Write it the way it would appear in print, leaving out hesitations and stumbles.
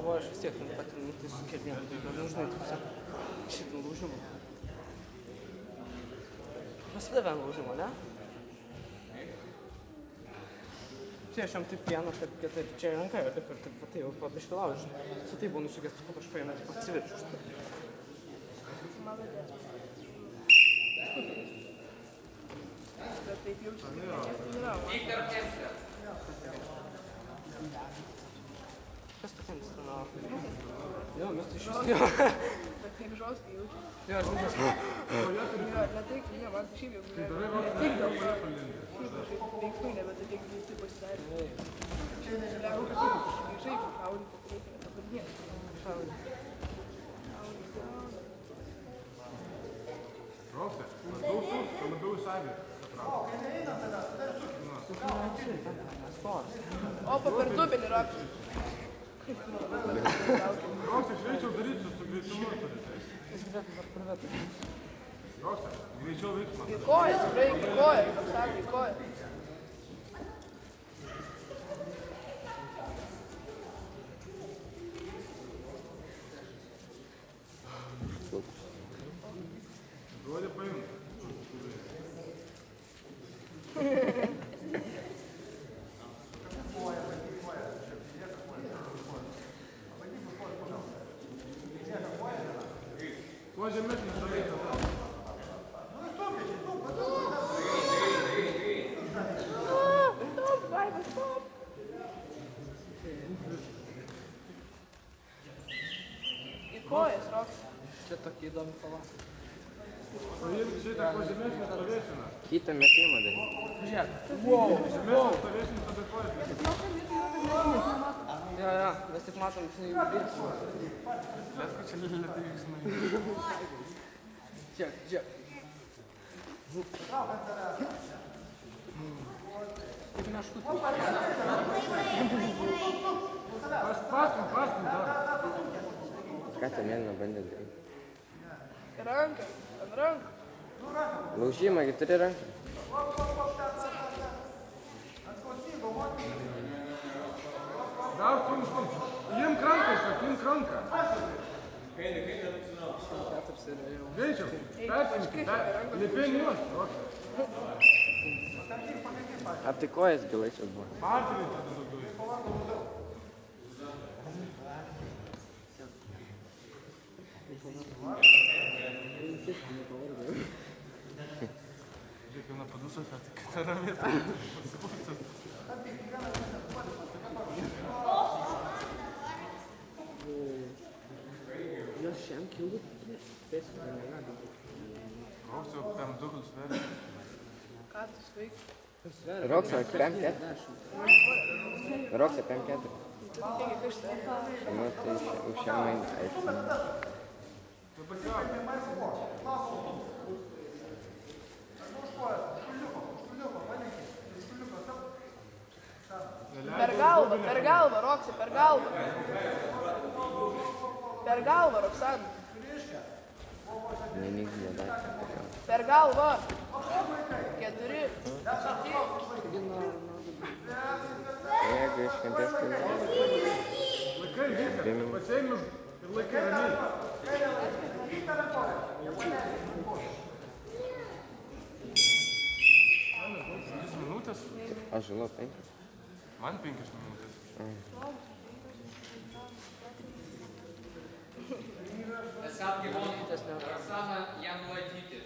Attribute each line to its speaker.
Speaker 1: galvoju, aš vis tiek patinu, tai sukelnėm, tai žinai, taip šitą lūžimą. Pasidavėm lūžimą, ne? Čia aš jam taip vieną, taip čia ranka ir taip tai jau pabiškį laužį. Su tai buvo nusikęs, taip aš paėmė, taip atsiviršiu.
Speaker 2: Bet taip jau nėra.
Speaker 1: Kas tokiam strana? Jo, mes tai šis. Jo.
Speaker 2: Bet taip žoskai jaučiu.
Speaker 1: Jo, aš žinau.
Speaker 2: Ne taip, ne, man šiaip jau netikdavo. Šiaip kažkaip veiksmai nebedalykai, taip pasidarė. Čia nesileau, kad grįžai, šaudį pakurėti, nepapadinėti. Šaudį.
Speaker 3: Rokte, labiau į savį.
Speaker 2: Opa, per dubelį Rokte.
Speaker 3: Rokte, aš reičiau daryti su greitumu. Rokte, greičiau veiksmą.
Speaker 2: Į koją, tikrai, į koją, apsakė, į koją.
Speaker 3: Duodė paimti. Kuo žemesnis stovėti.
Speaker 2: Stop, Vaiva, stop. Į kojas, Rokte.
Speaker 1: Čia tokia įdomi kova.
Speaker 3: Paimti šitą kuo žemesnis stovėsina.
Speaker 4: Kitą metimą daryti.
Speaker 1: Žiūrėk.
Speaker 3: Žemesnis stovėsina tada kojas.
Speaker 1: Jo, mes tik matom, žinai, jų bėgsmą.
Speaker 3: Bet kad čia lėtai veiksmai.
Speaker 1: Žiūrėk. Kaip meškutė.
Speaker 3: Pastum dar.
Speaker 4: Ką ten mėlyną bandė daryti?
Speaker 2: Ranką, ant rankų.
Speaker 4: Laužymą, gi turi ranką.
Speaker 3: Dar stum. Imk ranką iš to, imk ranką. Greičiau. Liepėn juos.
Speaker 4: Ar tai kojas gilaičias buvo?
Speaker 3: Partneriai tada daugiau. Žiūrėk, viena padusas, tai kita ramės.
Speaker 1: Jos šiam kilų pėsų negali.
Speaker 3: Koks jau PM2 sveria.
Speaker 2: Ką tu sveiki?
Speaker 4: Roksa, PM4. Roksa, PM4.
Speaker 2: Tu tiegi kažtai.
Speaker 4: Nu, tai už šią mainį, aišku.
Speaker 2: Per galvą, Rokse, per galvą. Per galvą, Roksana.
Speaker 4: Vieningai nedarė.
Speaker 2: Per galvą. 4.
Speaker 4: Jeigu iškentės, tai
Speaker 3: Laikai viską, pasiėmė ir laikai ramiai. 5 minutės?
Speaker 4: aš žinau, 5.
Speaker 3: Man 5 minutės.
Speaker 5: Es hat gewonnen. Roxana Janulaitytė.